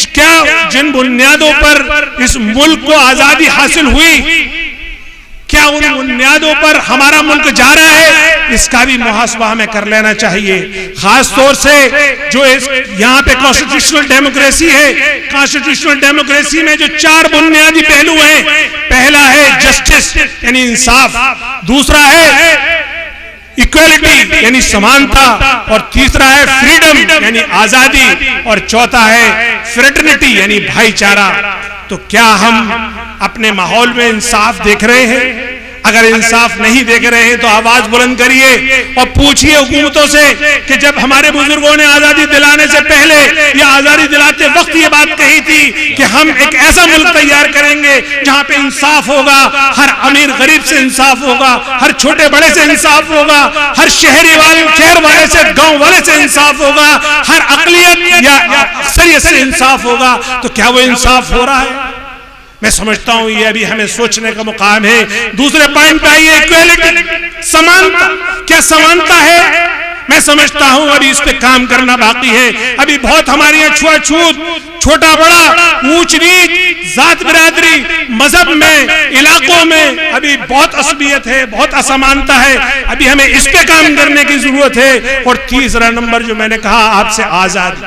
क्या जिन बुनियादों पर इस मुल्क को आजादी हासिल हुई, क्या उन बुनियादों पर हमारा मुल्क जा रहा है, इसका भी मुहासबा हमें कर लेना चाहिए। खास तौर से जो यहाँ पे कॉन्स्टिट्यूशनल डेमोक्रेसी है, कॉन्स्टिट्यूशनल डेमोक्रेसी में जो 4 बुनियादी पहलू हैं, पहला है जस्टिस यानी इंसाफ, दूसरा है इक्वालिटी यानी समानता, और तीसरा है फ्रीडम यानी आजादी, और चौथा है फ्रेटर्निटी यानी भाईचारा। तो क्या हम अपने माहौल में इंसाफ देख रहे हैं? अगर इंसाफ नहीं देख रहे हैं तो आवाज बुलंद करिए और पूछिए हुकूमतों से कि जब हमारे बुजुर्गों ने आजादी दिलाने से पहले या आजादी दिलाते वक्त ये बात कही थी कि हम एक ऐसा मुल्क तैयार करेंगे जहां पे इंसाफ होगा, हर अमीर गरीब से इंसाफ होगा, हर छोटे बड़े से इंसाफ होगा, हर शहर वाले से गांव वाले से इंसाफ होगा, हर अकलियत या अक्सरियत से इंसाफ होगा, तो क्या वो इंसाफ हो रहा है? मैं समझता हूं ये अभी हमें सोचने का मुकाम है। दूसरे पॉइंट पे आइए, इक्वालिटी, समानता। क्या समानता है? मैं समझता हूं अभी इस पे काम करना बाकी है। अभी बहुत हमारे यहाँ छुआछूत, छोटा बड़ा, ऊंच नीच, जात बिरादरी, मजहब में, इलाकों में अभी बहुत असबियत है, बहुत असमानता है। अभी हमें इस पे काम करने की जरूरत है। और तीसरा नंबर जो मैंने कहा आपसे, आजादी।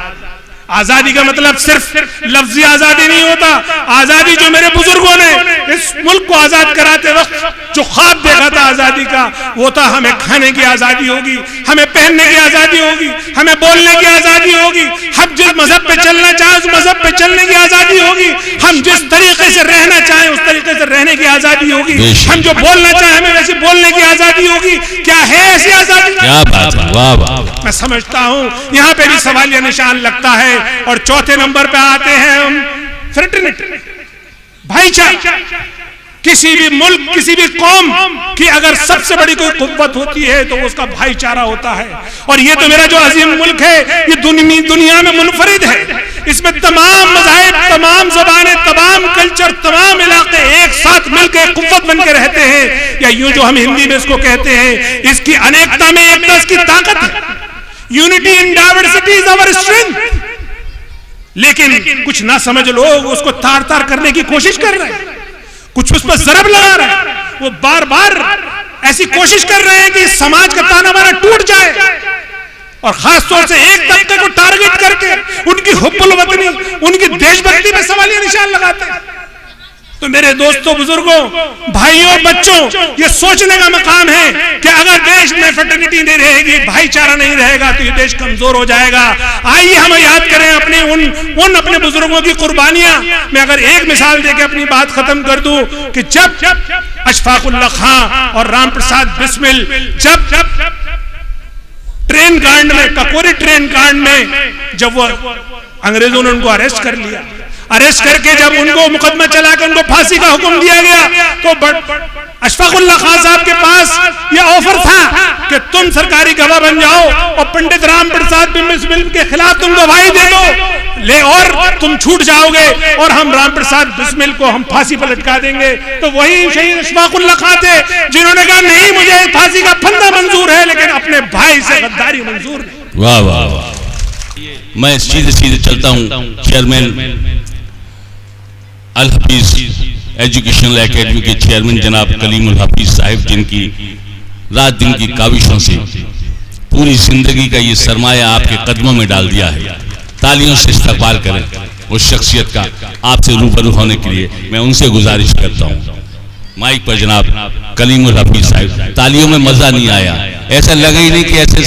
आजादी का मतलब सिर्फ लफ्जी आजादी नहीं होता। आजादी जो मेरे बुजुर्गों ने इस मुल्क को आजाद कराते वक्त जो ख्वाब देखा था आजादी का, वो था हमें खाने की आजादी होगी, हमें पहनने की आजादी होगी, हमें बोलने की आजादी होगी, हम जिस मजहब पे चलना चाहें उस मजहब पे चलने की आजादी होगी, हम जिस तरीके से रहना चाहें उस तरीके से रहने की आजादी होगी, हम जो बोलना चाहें हमें वैसे बोलने की आजादी होगी। क्या है ऐसी आजादी? क्या बात है, वाह वाह। मैं समझता हूं यहाँ पे भी सवालिया निशान लगता है। और चौथे नंबर पे आते हैं हम फ्रेटर्निटी, भाईचारा। किसी भी मुल्क, किसी भी कौम की अगर सबसे बड़ी कोई कुव्वत होती है तो उसका भाईचारा होता है। और ये तो मेरा जो अजीम मुल्क है, ये दुनिया में मुनफरिद है। इसमें तमाम मज़ाहिब, तमाम ज़बानें, तमाम कल्चर, तमाम इलाके एक साथ मिलकर कुव्वत बन के रहते हैं, या यूं जो हम हिंदी में इसको कहते हैं, इसकी अनेकता में एकता इसकी ताकत है। Unity in diversity is our strength. लेकिन कुछ ना समझ लोग उसको तार तार करने की कोशिश कर रहे हैं, कुछ उस पर जरब लगा रहे हैं, वो बार बार ऐसी कोशिश कर रहे हैं कि समाज का ताना बाना टूट जाए, और खास तौर से एक तबके को टारगेट करके उनकी हुब्बुल वतनी, उनकी देशभक्ति में सवालिया निशान लगाते हैं। तो मेरे दोस्तों, बुजुर्गों, भाइयों, बच्चों, ये सोचने का मकाम है कि अगर देश में फ्रेटर्निटी नहीं रहेगी, भाईचारा नहीं रहेगा, तो ये देश कमजोर हो जाएगा। आइए हम याद करें अपने उन अपने बुजुर्गों की कुर्बानियां। मैं अगर एक मिसाल देके अपनी बात खत्म कर दूं कि जब अशफाकुल्लाह खां और राम प्रसाद बिस्मिल जब ट्रेन कांड में, ककोरी ट्रेन कांड में, जब वो अंग्रेजों ने उनको अरेस्ट कर लिया, अरेस्ट करके जब उनको मुकदमा चला के उनको फांसी का हुक्म दिया गया, तो अशफाकुल्लाह खान साहब के पास ये ऑफर था कि तुम सरकारी गवाह बन जाओ और पंडित राम प्रसाद बिस्मिल के खिलाफ तुम गवाही दे दो, ले और तुम छूट जाओगे और हम राम प्रसाद बिस्मिल को हम फांसी पर लटका देंगे। तो वही शहीद अशफाकुल्लाह खान थे जिन्होंने कहा नहीं, मुझे फांसी का फंदा मंजूर है लेकिन अपने भाई से गद्दारी मंजूर नहीं। वाह वाह वाह। मैं सीधे सीधे चलता हूँ। चेयरमैन अल हफीज एजुकेशनल एकेडमी के चेयरमैन जनाब कलीमुल हफीज साहिब, जिनकी रात दिन की काविशों से पूरी जिंदगी का ये सरमाया आपके कदमों में डाल दिया है। तालियों से इस्तकबाल करें उस शख्सियत का। आपसे रूबरू होने के लिए मैं उनसे गुजारिश करता हूँ। माइक पर जनाब कलीमुल हफीज साहिब। तालियों में मजा नहीं आया, ऐसा लगा ही नहीं कि ऐसे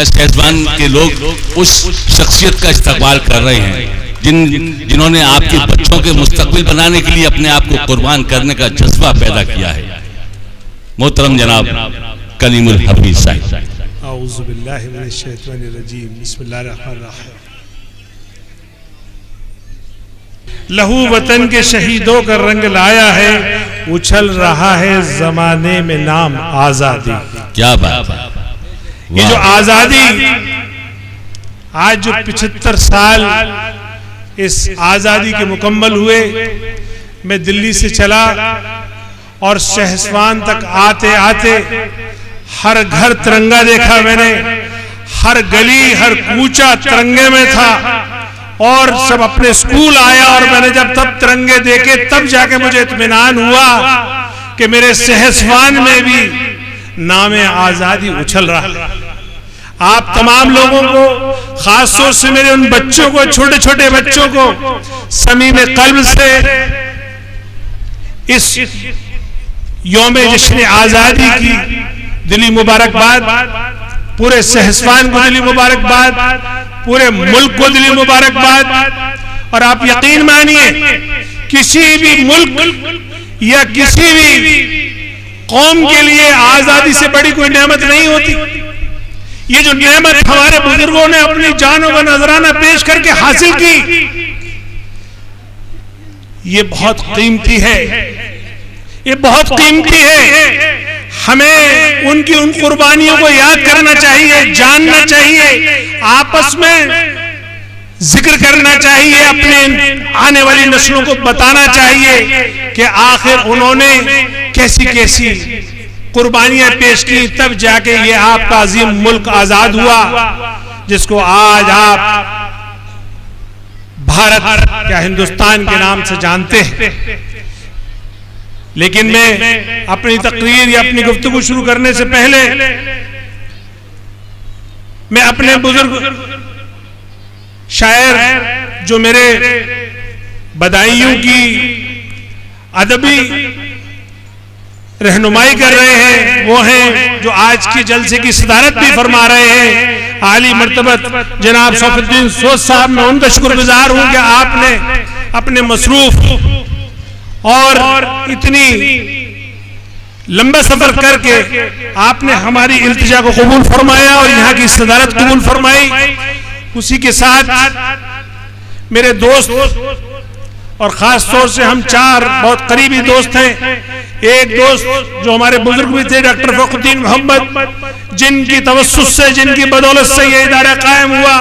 शेजवान के लोग उस शख्सियत का इस्तकबाल कर रहे हैं जिन्होंने आपके बच्चों के मुस्तकबिल बनाने के लिए अपने आप को कुर्बान करने का जज्बा पैदा किया है। मोहतरम जनाब कलीमुल हफीज साहिब। औज़ु बिल्लाहि मिनश शैतानिर रजीम, बिस्मिल्लाहिर रहमानिर रहीम। लहू वतन के शहीदों का रंग लाया है, उछल रहा है जमाने में नाम आजादी। क्या बात है। ये जो आजादी, आज जो 75 साल इस आजादी के मुकम्मल हुए, मैं दिल्ली से चला और शहसवान तक आते आते हर घर तिरंगा देखा मैंने, हर गली हर कूचा तिरंगे में था। और सब अपने स्कूल आया और मैंने जब तब तिरंगे देखे तब जाके मुझे इत्मीनान हुआ कि मेरे सहसवान में भी नामे आजादी उछल रहा। आप तमाम लोगों को, खास तौर से मेरे उन बच्चों को, छोटे छोटे बच्चों को समीम कल्ब से इस यौम जश्न आजादी की दिली मुबारकबाद, पूरे सहसवान को दिली मुबारकबाद, पूरे मुल्क को दिली मुबारकबाद। और आप यकीन मानिए, किसी भी मुल्क या किसी भी कौम के लिए आजादी से बड़ी कोई नेमत नहीं होती। ये जो नेमत हमारे बुजुर्गों ने अपनी जानों का नजराना पेश करके हासिल की, ये बहुत कीमती है, ये बहुत कीमती है। हमें उनकी उन कुर्बानियों को याद करना चाहिए, जानना चाहिए, आपस में जिक्र करना चाहिए, अपने आने वाली नस्लों को बताना चाहिए कि आखिर उन्होंने कैसी कैसी कुर्बानियां पेश की, तब जाके ये आपका अजीम मुल्क आजाद हुआ, जिसको आज आप भारत या हिंदुस्तान के नाम से जानते हैं। लेकिन मैं अपनी तकरीर या अपनी गुफ्तगू शुरू करने से पहले मैं अपने बुजुर्ग शायर जो मेरे बदायूं की अदबी रहनुमाई कर रहे हैं, वो हैं जो आज की जलसे की सदारत भी फरमा रहे हैं, आली मर्तबत जनाब सौफुद्दीन सोज साहब। मैं उनका शुक्रगुजार हूं कि आपने अपने मसरूफ और इतनी लंबा सफर करके आपने हमारी इल्तिजा को कबूल फरमाया और यहाँ की सदारत कबूल फरमाई। उसी के साथ मेरे दोस्त और खास तौर से हम चार बहुत करीबी दोस्त हैं। एक दोस्त जो हमारे बुजुर्ग भी थे, डॉक्टर फखरुद्दीन मोहम्मद, जिनकी तवस्सुस से, जिनकी बदौलत से ये इदारा कायम हुआ,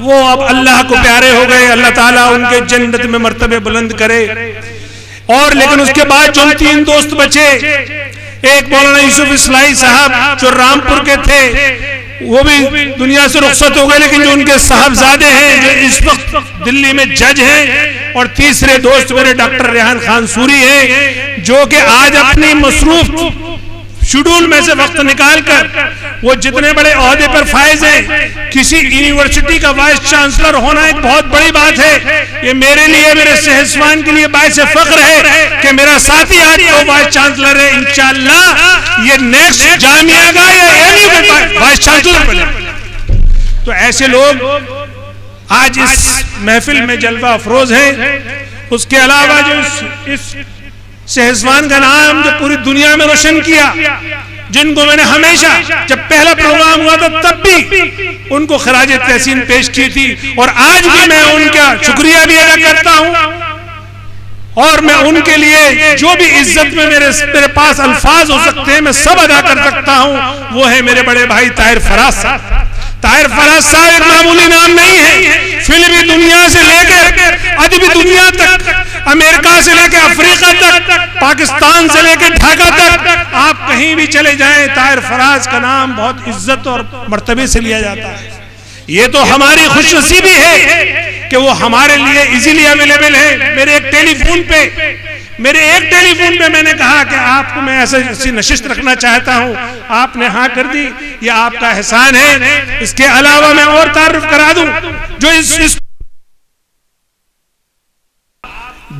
वो अब अल्लाह को प्यारे हो गए। अल्लाह ताला उनके जन्नत में मर्तबे बुलंद करे। और लेकिन उसके बाद जो तीन दोस्त बचे, एक मौलाना यूसुफ इस्लाही साहब जो रामपुर के थे, वो भी दुनिया से रुखसत हो गए, लेकिन जो उनके साहबजादे हैं जो इस वक्त दिल्ली में जज हैं। और तीसरे दोस्त मेरे डॉक्टर रेहान खान सूरी हैं, जो कि आज अपनी मसरूफ शेड्यूल में से वक्त निकालकर वो जितने बड़े ओहदे पर फायज हैं। किसी यूनिवर्सिटी का वाइस चांसलर होना एक बहुत बड़ी बात है। ये मेरे लिए, मेरे सहसवान के लिए बाइस फख्र है कि मेरा साथी आज वो वाइस चांसलर है। इंशाअल्लाह ये नेक्स्ट जामिया का या एमयू का वाइस चांसलर बने। तो ऐसे लोग आज इस महफिल में जलवा अफरोज हैं। उसके अलावा जो इस सहसवान का नाम जो पूरी दुनिया में रोशन किया, जिनको मैंने हमेशा जब पहला प्रोग्राम हुआ था तब भी उनको खराज तहसीन पेश की थी, और आज भी मैं उनका शुक्रिया भी अदा करता हूं। और मैं उनके लिए जो भी इज्जत में मेरे पास अल्फाज हो सकते हैं मैं सब अदा कर सकता हूं। वो है मेरे बड़े भाई ताहिर फराज साहब। ताहिर फराज साहब एक मामूली नाम नहीं है। फिल्मी दुनिया से लेकर अदबी दुनिया तक, अमेरिका से लेकर अफ्रीका तक, पाकिस्तान से लेकर ढाका तक, आप कहीं भी चले जाएं, ताहिर फराज का नाम बहुत इज्जत और मर्तबे से लिया जाता है। ये तो हमारी खुशनसीबी है कि वो हमारे लिए इजीली अवेलेबल है। मेरे एक टेलीफोन पे मैंने कहा कि आपको मैं ऐसी नशिस्त रखना चाहता हूं, आपने हाँ कर दी, ये आपका एहसान है। इसके अलावा मैं और तारुफ करा दूं, जो इस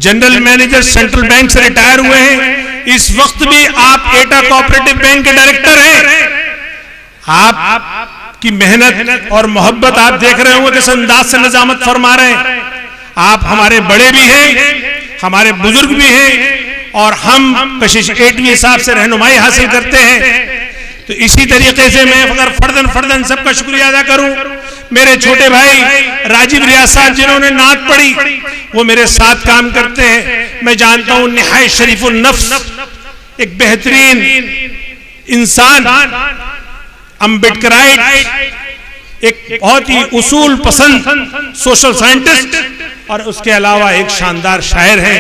जनरल मैनेजर सेंट्रल बैंक से रिटायर हुए हैं, इस वक्त भी आप एटा कोऑपरेटिव बैंक के डायरेक्टर हैं। आप की मेहनत और मोहब्बत आप देख रहे होंगे किस अंदाज से निजामत फरमा रहे हैं। आप हमारे बड़े भी हैं, हमारे बुजुर्ग भी हैं, और हम कशिश एटवी साहब से रहनुमाई हासिल करते हैं। तो इसी तरीके से मैं अगर फर्दन सबका शुक्रिया अदा करूं, मेरे छोटे भाई राजीव रियाज साहब जिन्होंने नात पढ़ी, वो मेरे साथ काम करते हैं। मैं जानता हूं निहायत शरीफुल नफ्स, एक बेहतरीन इंसान, अम्बेडकराइट, एक बहुत ही उसूल पसंद सोशल साइंटिस्ट, और उसके अलावा एक शानदार शायर है।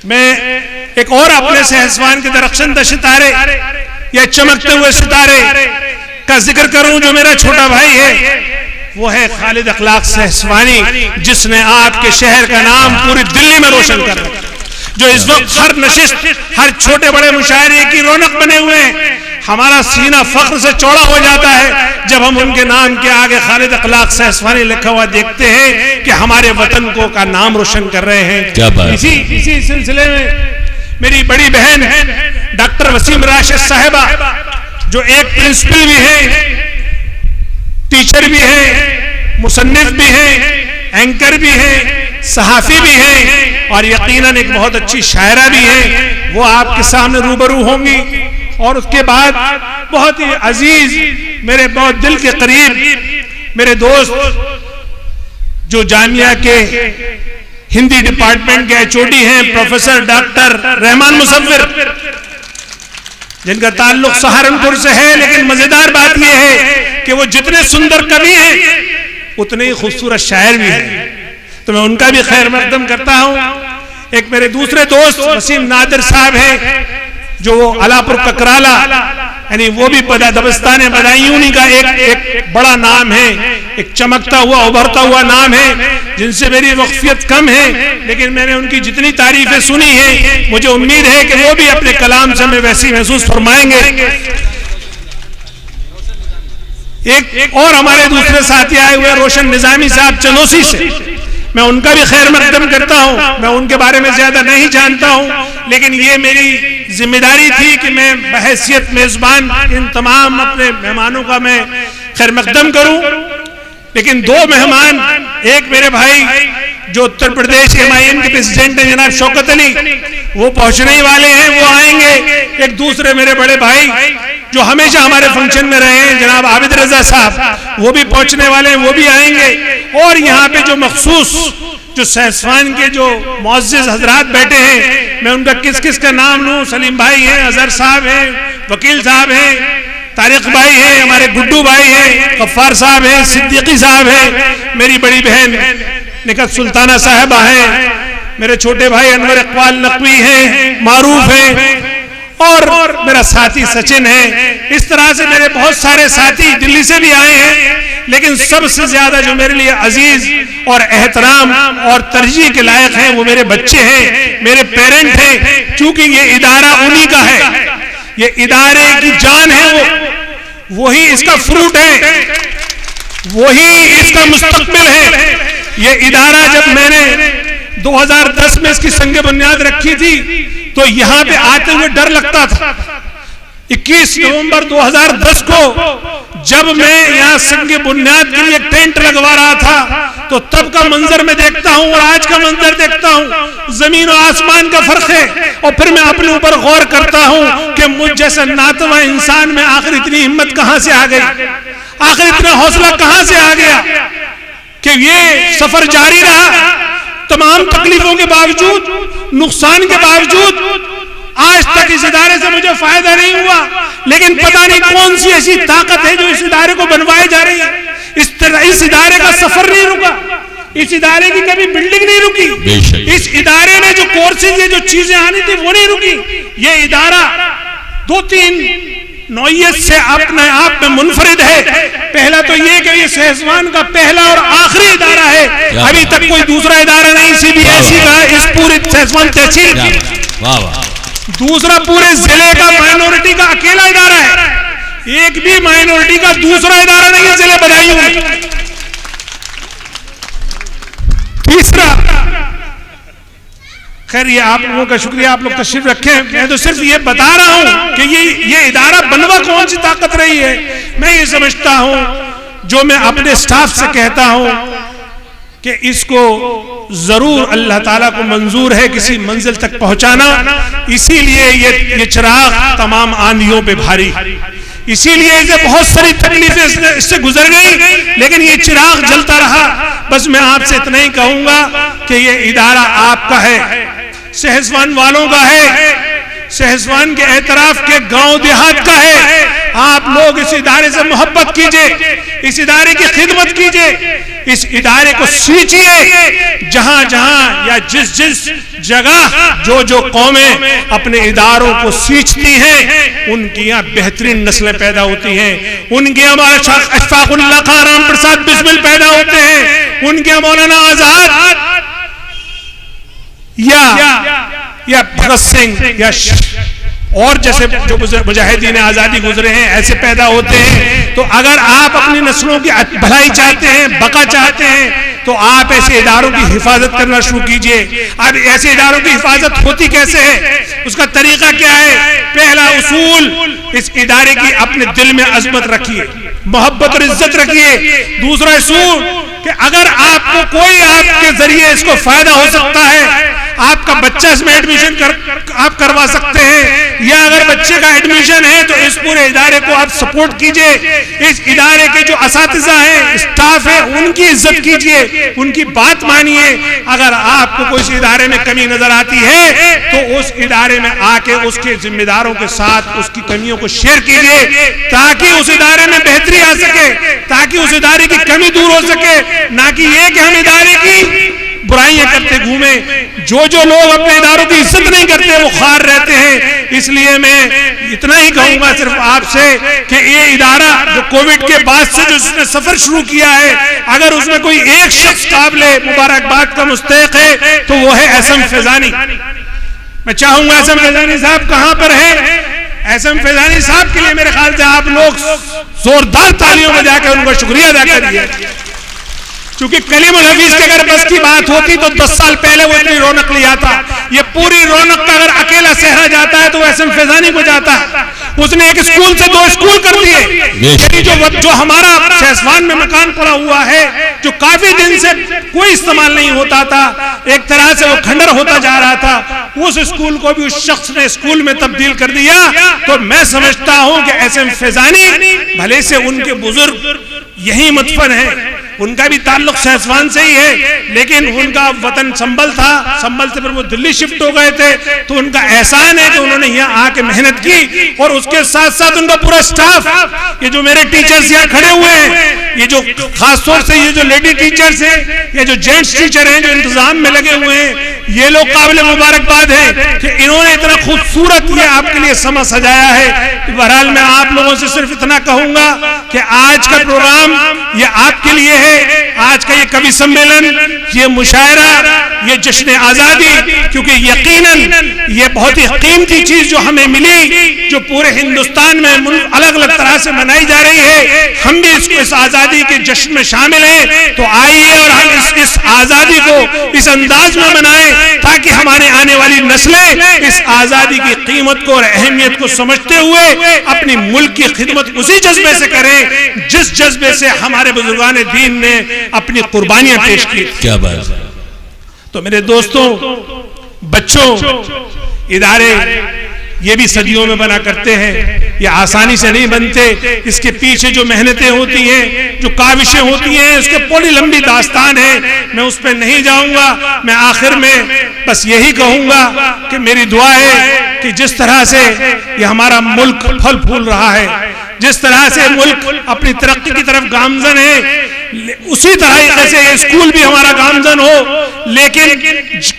मैं एक और अपने सहसवान के दरख्शंदा सितारे या चमकते हुए सितारे का जिक्र करूं, जो मेरा छोटा भाई है, वो है खालिद अखलाक सहसवानी, जिसने आपके शहर का नाम पूरी दिल्ली में रोशन कर रखा, जो इस वक्त हर नशिस्त, हर छोटे बड़े मुशायरे की रौनक बने हुए हैं। हमारा सीना फख्र से चौड़ा हो जाता है जब हम उनके नाम के आगे खालिद अखलाक सहसवानी लिखा हुआ देखते हैं कि हमारे वतन को का नाम रोशन कर रहे हैं। इसी सिलसिले में मेरी बड़ी बहन डॉक्टर वसीम राशिद साहिबा, जो एक प्रिंसिपल भी है, टीचर भी है, मुसन्निफ भी है, एंकर भी है, सहाफी भी है और यकीनन एक बहुत अच्छी शायरा भी है, वो आपके सामने रूबरू होंगी। और उसके बाद बहुत ही अजीज, मेरे बहुत दिल के करीब मेरे दोस्त, जो जामिया के हिंदी डिपार्टमेंट के एचओडी हैं, प्रोफेसर डॉक्टर रहमान मुसव्विर, जिनका ताल्लुक सहारनपुर से है। लेकिन मजेदार बात यह है कि वो जितने सुंदर कवि हैं उतने ही खूबसूरत शायर भी हैं, तो मैं उनका भी खैर मकदम करता हूं। एक मेरे दूसरे दोस्त वसीम नादिर साहब हैं, जो अलापुर ककराला, यानी वो भी दबस्तान बदायूनी का एक बड़ा नाम है, एक चमकता हुआ उभरता हुआ नाम है, जिनसे मेरी वक्फियत कम है, लेकिन मैंने उनकी जितनी तारीफें सुनी है, मुझे उम्मीद है कि वो भी अपने कलाम से हमें वैसी महसूस फरमाएंगे। एक और हमारे दूसरे साथी आए हुए रोशन निजामी साहब चनोसी से, मैं उनका भी खैर मकदम करता हूं। मैं उनके बारे में ज्यादा नहीं जानता हूं, लेकिन ये मेरी जिम्मेदारी थी कि मैं बहैसियत मेजबान इन तमाम अपने मेहमानों का मैं खैर मकदम करूं। लेकिन दो मेहमान, एक मेरे भाई जो उत्तर प्रदेश MIM के प्रेसिडेंट हैं जनाब शौकत अली, वो पहुंचने ही वाले हैं, वो आएंगे। एक दूसरे मेरे बड़े भाई जो हमेशा हमारे फंक्शन में रहे हैं जनाब आबिद रजा साहब, वो भी पहुंचने वाले हैं, वो भी आएंगे। और यहाँ पे जो मखसूस जो सहसवान के जो मुअज़्ज़िज़ हजरात बैठे हैं, मैं उनका किस किस का नाम लूं। सलीम भाई हैं, अजहर साहब हैं, वकील साहब हैं, तारिक भाई हैं, हमारे गुड्डू भाई हैं, गफ्फार साहब हैं, सिद्दीकी साहब हैं, मेरी बड़ी बहन निकत सुल्ताना साहिबा हैं, मेरे छोटे भाई अनवर इकबाल नकवी हैं, मारूफ हैं, और मेरा साथी सचिन है। इस तरह से मेरे बहुत सारे साथी दिल्ली से भी आए हैं, लेकिन सबसे ज्यादा जो मेरे लिए अजीज और एहतराम और तरजीह के लायक हैं वो मेरे बच्चे हैं, मेरे पेरेंट हैं। क्योंकि ये इदारा उन्हीं का है, ये इदारे की जान है, वही इसका फ्रूट है, वही इसका मुस्तकबिल है। ये इदारा जब मैंने 2010 में इसकी संग बुनियाद रखी थी तो यहाँ पे आते हुए डर लगता था। 21 नवंबर 2010 को जब मैं यहाँ संग बुनियाद के लिए टेंट लगवा रहा था तो तब का मंजर मैं देखता हूँ और आज का मंजर देखता हूँ, जमीन और आसमान का फर्क है। और फिर मैं अपने ऊपर गौर करता हूँ कि मुझ जैसा नातवा इंसान में आखिर इतनी हिम्मत कहाँ से आ गई, आखिर इतना हौसला कहाँ से आ गया कि ये सफर जारी रहा। तमाम तकलीफों के बावजूद, नुकसान के बावजूद आज तक इस इदारे से मुझे फायदा नहीं हुआ, लेकिन पता नहीं कौन सी ऐसी ताकत है जो इस इदारे को बनवाए जा रही है। इस इदारे का सफर नहीं रुका, इस इदारे की कभी बिल्डिंग नहीं रुकी, इस इदारे में जो कोर्सेज है, जो चीजें आनी थी वो नहीं रुकी। ये इदारा 2-3 नौयत से अपने आप में मुनफरिद है। पहला तो ये कि ये सहसवान का पहला और आखिरी इदारा है, अभी तक कोई दूसरा इदारा नहीं CBSE का इस पूरी सहसवान तहसील की। दूसरा पूरे जिले का माइनॉरिटी का अकेला इदारा है, एक भी माइनॉरिटी का दूसरा इदारा नहीं है जिले बदायूं में। तीसरा, खैर ये आप लोगों का शुक्रिया, आप लोग तशरीफ रखें। मैं तो सिर्फ ये बता रहा हूं कि ये इदारा बनवा कौन सी ताकत रही है। मैं ये समझता हूं, जो मैं अपने स्टाफ से कहता हूं कि इसको जरूर अल्लाह ताला को मंजूर है किसी मंजिल तक पहुंचाना। इसीलिए ये चिराग तमाम आंधियों पे भारी, इसीलिए इसे बहुत सारी तकलीफें इससे गुजर गई, लेकिन ये चिराग जलता रहा। बस मैं आपसे इतना ही कहूंगा कि ये इदारा आपका है, सहसवान वालों का है, सहसवान के एतराफ के गांव देहात का है। आप लोग इस इदारे से मोहब्बत कीजिए, इस इदारे की खिदमत कीजिए, इस इदारे को सींचिए। जहां जहां या जिस जिस जगह जो कौमें अपने इदारों को सींचती हैं उनकी यहाँ बेहतरीन नस्लें पैदा होती हैं। उनके यहाँ अशफाकुल्लाह खान राम प्रसाद बिस्मिल पैदा होते हैं, उनके यहाँ मौलाना आजाद या भगत सिंह या और जैसे जो मुजाहिदीन आजादी गुजरे हैं ऐसे पैदा होते हैं। तो अगर आप अपनी नस्लों की भलाई चाहते हैं, बका चाहते हैं, तो आप ऐसे इदारों की हिफाजत करना शुरू कीजिए। अब ऐसे इदारों की हिफाजत होती कैसे है, उसका तरीका क्या है? पहला उसूल, इस इदारे की अपने दिल में अजमत रखिए, मोहब्बत और इज्जत रखिए। दूसरा उसूल कि अगर आपको कोई आपके जरिए इसको फायदा हो सकता है, आपका बच्चा इसमें एडमिशन आप करवा सकते हैं, या अगर बच्चे का एडमिशन है तो इस पूरे इदारे को आप सपोर्ट कीजिए। इस इदारे के जो असातिज़ा हैं, स्टाफ है, उनकी इज्जत कीजिए, उनकी बात मानिए। अगर आपको कोई इस इदारे में कमी नजर आती है तो उस इदारे में आके उसके जिम्मेदारों के साथ उसकी कमियों को शेयर कीजिए, ताकि उस इदारे में बेहतरी आ सके, ताकि उस इदारे की कमी दूर हो सके। ना कि ये कि हम इदारे की बुराइयां करते घूमे। जो लोग अपने इदारों की इज्जत नहीं करते वो खार रहते हैं। इसलिए मैं इतना ही कहूंगा सिर्फ आपसे कि ये इदारा जो कोविड के बाद से जो इसने सफर शुरू किया है, अगर उसमें कोई एक शख्स काबिले मुबारकबाद का मुस्तहिक है तो वो है एसएम फैजानी। मैं चाहूंगा एसएम फैजानी साहब कहां पर है? एसएम फैजानी साहब के लिए मेरे ख्याल से आप लोग जोरदार तालियों में जाकर उनका शुक्रिया अदा करिए, क्योंकि कलीमुल हफीज के अगर बस की बात होती तो 10 साल पहले वो इतनी रौनक ले आता। ये पूरी रौनक का अगर अकेला सहरा जाता है तो एसएम फैजानी को जाता है। उसने एक स्कूल से 2 स्कूल कर दिए। जो हमारा सहसवान में मकान पड़ा हुआ है, जो काफी दिन से कोई इस्तेमाल नहीं होता था, एक तरह से वो खंडर होता जा रहा था, उस स्कूल को भी उस शख्स ने स्कूल में तब्दील कर दिया। तो मैं समझता हूं कि एसएम फैजानी भले से उनके बुजुर्ग यही मतफन है, उनका भी ताल्लुक सहसवान से ही है, लेकिन उनका वतन संभल था, संभल से फिर वो दिल्ली शिफ्ट हो गए थे। तो उनका एहसान है कि उन्होंने यहाँ आके मेहनत की, और उसके साथ साथ उनका पूरा स्टाफ, ये जो मेरे टीचर्स यहाँ खड़े हुए हैं, ये जो खासतौर से ये जो लेडी टीचर्स हैं, ये जो जेंट्स टीचर हैं जो इंतजाम में लगे हुए हैं, ये लोग काबिल मुबारकबाद है कि इन्होंने इतना खूबसूरत ये आपके लिए समा सजाया है। बहरहाल मैं आप लोगों से सिर्फ इतना कहूंगा कि आज का प्रोग्राम ये आपके लिए है। आज का ये कवि सम्मेलन, ये मुशायरा, ये जश्न आजादी, क्योंकि यकीनन ये बहुत ही कीमती चीज जो हमें मिली, जो पूरे हिंदुस्तान में अलग अलग तरह से मनाई जा रही है, हम भी इसको इस आजादी के जश्न में शामिल हैं। तो आइए और हम इस आजादी को इस अंदाज में मनाएं ताकि हमारे आने वाली नस्लें इस आजादी की कीमत को और अहमियत को समझते हुए अपनी मुल्क की खिदमत उसी जज्बे से करें जिस जज्बे से हमारे बुजुर्गान दीन ने अपनी कुर्बानियां पेश की। क्या बात। तो मेरे दोस्तों, बच्चों, इदारे ये भी सदियों में बना करते हैं, ये आसानी से नहीं बनते। इसके पीछे जो मेहनतें होती हैं, जो काविशें होती हैं, उसके बड़ी लंबी दास्तान है, मैं उस पर नहीं जाऊंगा। मैं आखिर में बस यही कहूंगा कि मेरी दुआ है कि जिस तरह से ये हमारा मुल्क फल फूल रहा है, जिस तरह से मुल्क अपनी तरक्की की तरफ गामजन है, उसी तरह से ये स्कूल भी हमारा गामजन हो। लेकिन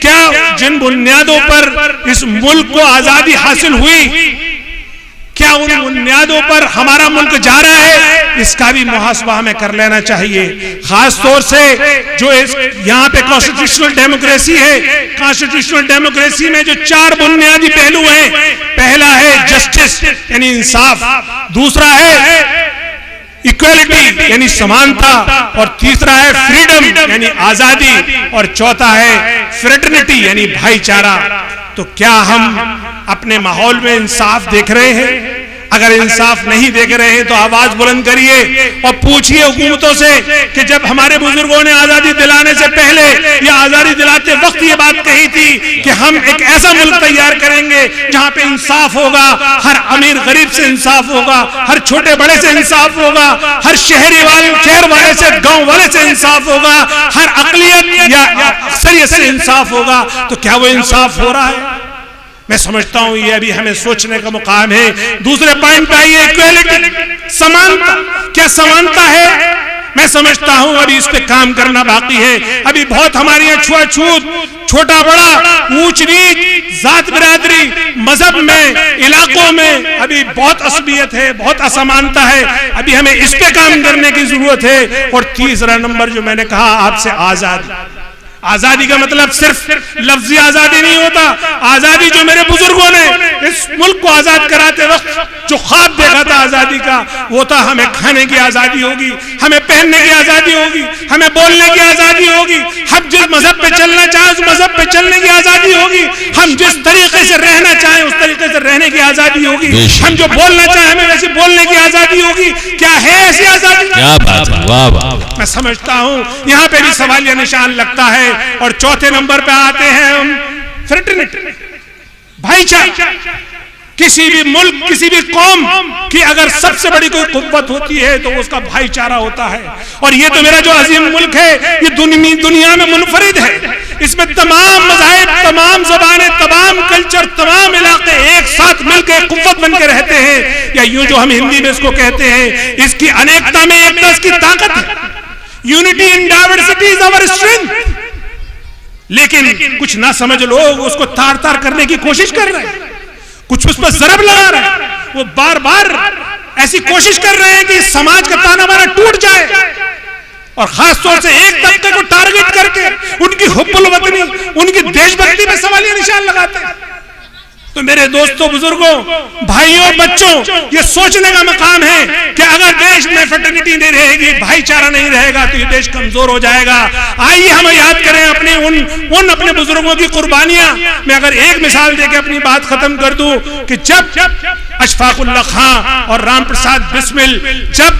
क्या जिन बुनियादों पर इस मुल्क को आजादी हासिल हुई, क्या उन बुनियादों पर हमारा मुल्क जा रहा है, इसका भी मुहासबा हमें कर लेना चाहिए। खास तौर से जो यहाँ पे कॉन्स्टिट्यूशनल डेमोक्रेसी है, कॉन्स्टिट्यूशनल डेमोक्रेसी में जो 4 बुनियादी पहलू हैं, पहला है जस्टिस यानी इंसाफ, दूसरा है इक्वालिटी यानी समानता, और तीसरा है फ्रीडम यानी आजादी, और चौथा है फ्रेटर्निटी यानी भाईचारा। तो क्या हम अपने माहौल में इंसाफ देख रहे हैं? अगर इंसाफ नहीं देख रहे हैं तो आवाज बुलंद करिए और पूछिए हुकूमतों से कि जब हमारे बुजुर्गों ने आजादी दिलाने से पहले या आजादी दिलाते वक्त ये बात कही थी कि हम एक ऐसा मुल्क तैयार करेंगे जहां पे इंसाफ होगा, हर अमीर गरीब से इंसाफ होगा, हर छोटे बड़े से इंसाफ होगा, हर शहर वाले से गांव वाले से इंसाफ होगा, हर अकलियत या अक्सरियत से इंसाफ होगा, तो क्या वो इंसाफ हो रहा है? मैं समझता हूं ये अभी हमें सोचने का मुकाम है। दूसरे पॉइंट पे आइए, इक्वालिटी, समानता। क्या समानता है? मैं समझता हूं अभी इस पे काम करना बाकी है। अभी बहुत हमारे यहाँ छुआछूत, छोटा बड़ा, ऊंच नीच, जात बिरादरी, मजहब में, इलाकों में अभी बहुत असबियत है, बहुत असमानता है। अभी हमें इस पे काम करने की जरूरत है। और तीसरा नंबर जो मैंने कहा आपसे, आजादी। आजादी का मतलब सिर्फ लफ्जी आजादी नहीं होता। आजादी जो मेरे बुजुर्गों ने इस मुल्क को आजाद कराते वक्त जो ख्वाब देखा था आजादी का, वो था हमें खाने की आजादी होगी, हमें पहनने की आजादी होगी, हमें बोलने की आजादी होगी, हम जिस मजहब पे चलना चाहें उस मजहब पे चलने की आजादी होगी, हम जिस तरीके से रहना चाहें उस तरीके से रहने की आजादी होगी, हम जो बोलना चाहें हमें वैसे बोलने की आजादी होगी। क्या है ऐसी आजादी? क्या बात है, वाह वाह। मैं समझता हूं यहाँ पे भी सवालिया निशान लगता है। और चौथे नंबर पे आते हैं हम, फ्रेटर्निटी, भाईचारा। किसी भी मुल्क, किसी भी कौम की अगर सबसे बड़ी कोई कुव्वत होती है तो उसका भाईचारा होता है। और ये तो मेरा जो अजीम मुल्क है, ये दुनिया में मुनफरिद है। इसमें तमाम मज़ाहिब, तमाम ज़बानें, तमाम कल्चर, तमाम इलाके एक साथ मिलकर कुव्वत बनकर रहते हैं। या यूं जो हम हिंदी में इसको कहते हैं, इसकी अनेकता में एकता इसकी ताकत है। Unity in diversity is our strength. लेकिन कुछ ना समझ लोग उसको तार तार करने की कोशिश कर रहे हैं, कुछ उस पर जरब लगा रहे हैं। वो बार बार ऐसी कोशिश कर रहे हैं कि समाज का ताना बाना टूट जाए, और खास तौर से एक तबके को टारगेट करके उनकी हुब्बुल वतनी, उनकी देशभक्ति में सवालिया निशान लगाते हैं। तो मेरे दोस्तों, बुजुर्गों, भाइयों, बच्चों, ये सोचने का मकाम है कि अगर देश में फ्रेटर्निटी नहीं रहेगी, भाईचारा नहीं रहेगा, तो ये देश कमजोर हो जाएगा। आइए हम याद करें अपने उन अपने बुजुर्गों की कुर्बानियां। मैं अगर एक मिसाल देके अपनी बात खत्म कर दूं कि जब अशफाकुल्लाह खां और राम प्रसाद बिस्मिल जब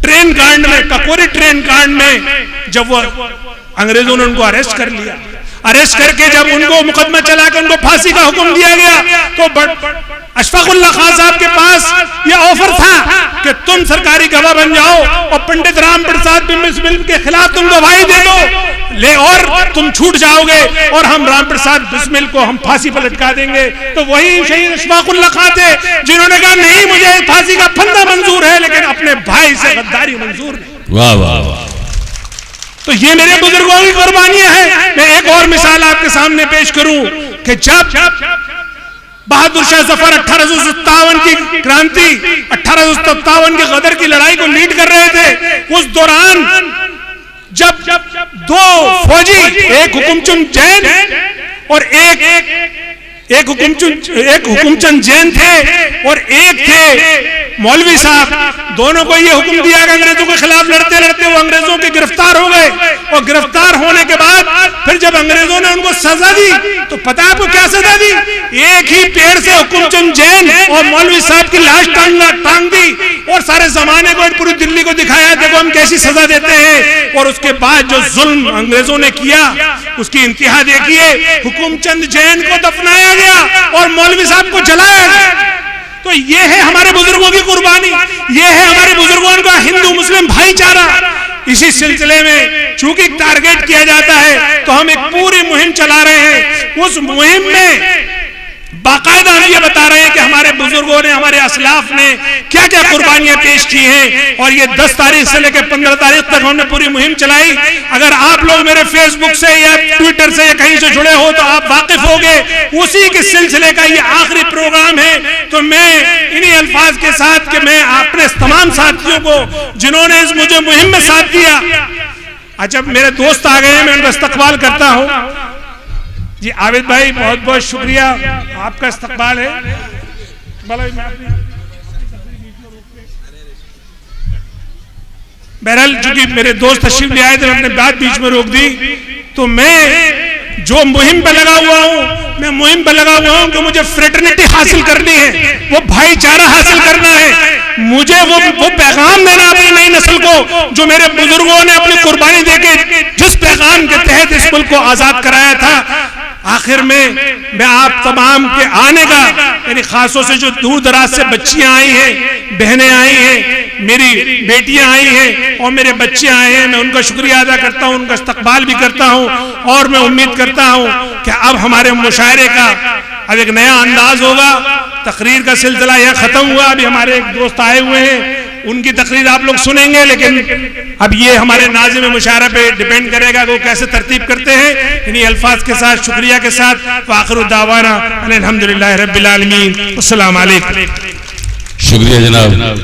ट्रेन कांड में, ककोरी ट्रेन कांड में, जब वो अंग्रेजों ने उनको अरेस्ट कर लिया, अरेस्ट करके जब उनको मुकदमा चला के उनको फांसी का हुक्म दिया गया, तो अशफाकुल्लाह खान साहब के पास यह ऑफर था कि तुम सरकारी गवाह बन जाओ और पंडित राम प्रसाद बिस्मिल के खिलाफ तुम गवाही दे दो, ले और तुम छूट जाओगे और हम राम प्रसाद बिस्मिल को हम फांसी पर लटका देंगे। तो वही शहीद अशफाकुल्लाह खान थे जिन्होंने कहा नहीं, मुझे फांसी का फंदा मंजूर है लेकिन अपने भाई से गद्दारी मंजूर नहीं। वाह वाह वाह। तो ये मेरे बुजुर्गों की कुर्बानियां हैं। मैं एक और मिसाल आपके सामने पेश करूं कि जब बहादुर शाह जफर 1857 की क्रांति, 1857 के गदर की लड़ाई को लीड कर रहे थे, उस दौरान जब दो फौजी, एक हुकुमचंद जैन और एक हुकुमचंद जैन थे और एक थे मौलवी साहब, दोनों को ये हुक्म दिया कि अंग्रेजों के खिलाफ लड़ते लड़ते वो अंग्रेजों के गिरफ्तार हो गए। और गिरफ्तार होने के बाद फिर जब अंग्रेजों ने उनको सजा दी, तो पता है आपको क्या सजा दी? एक ही पेड़ से हुकुमचंद जैन और मौलवी साहब की लाश टांग दी और सारे जमाने को, पूरी दिल्ली को दिखाया, देखो हम कैसी सजा देते हैं। और उसके बाद जो जुल्म अंग्रेजों ने किया उसकी इंतहा देखिए, हुकुमचंद जैन को दफनाया गया और मौलवी साहब को जलाया गया। तो ये है हमारे बुजुर्गों की कुर्बानी, ये है हमारे बुजुर्गों का हिंदू मुस्लिम भाईचारा। इसी सिलसिले में चूंकि टारगेट किया जाता है तो हम एक पूरी मुहिम चला रहे हैं। उस मुहिम में बाकायदा हम ये बता रहे हैं कि हमारे बुजुर्गों ने, हमारे असलाफ ने क्या क्या कुर्बानियां पेश की हैं। और ये 10 तारीख से लेकर 15 तारीख तक हमने पूरी मुहिम चलाई। अगर आप लोग मेरे फेसबुक से या ट्विटर से या कहीं से जुड़े हो तो आप वाकिफ होंगे, उसी के सिलसिले का ये आखिरी प्रोग्राम है। तो मैं इन्हीं अल्फाज के साथ कि मैं अपने तमाम साथियों को जिन्होंने इस मुझे मुहिम में साथ दिया, अच्छा मेरे दोस्त आ गए हैं, मैं उनका इस्तकबाल करता हूँ। जी आबिद भाई, बहुत बहुत शुक्रिया, आपका इस्तकबाल है। बहरहाल चूंकि मेरे दोस्त तशरीफ ले आए थे, अपने बात बीच में रोक दी। तो मैं जो मुहिम पे लगा हुआ हूँ, मैं मुहिम पे लगा हुआ हूँ कि मुझे फ्रेटर्निटी हासिल करनी है, वो भाईचारा हासिल करना है, मुझे वो पैगाम देना अपनी नई नस्ल को जो मेरे बुजुर्गों ने अपनी कुर्बानी देके जिस पैगाम के तहत इस मुल्क को आजाद कराया था। आखिर में मैं आप तमाम के आने का, यानी खासों से जो दूर दराज से बच्चियां आई हैं, बहनें आई हैं, मेरी बेटियां आई हैं और मेरे बच्चे आए हैं, मैं उनका शुक्रिया अदा करता हूं, उनका इस्तकबाल भी करता हूं। और मैं उम्मीद करता हूं कि अब हमारे मुशायरे का अब एक नया अंदाज होगा। तकरीर का सिलसिला यहाँ खत्म हुआ, अभी हमारे एक दोस्त आए हुए हैं, उनकी तकरीर आप लोग सुनेंगे, लेकिन अब ये हमारे नाज़िम मुशायरा पे डिपेंड करेगा वो कैसे तरतीब करते हैं। इन्हीं अल्फाज के साथ, शुक्रिया के साथ, वाखिरु दावाना अल्हम्दुलिल्लाहि रब्बिल आलमीन, अस्सलाम वालेकुम। शुक्रिया जनाब।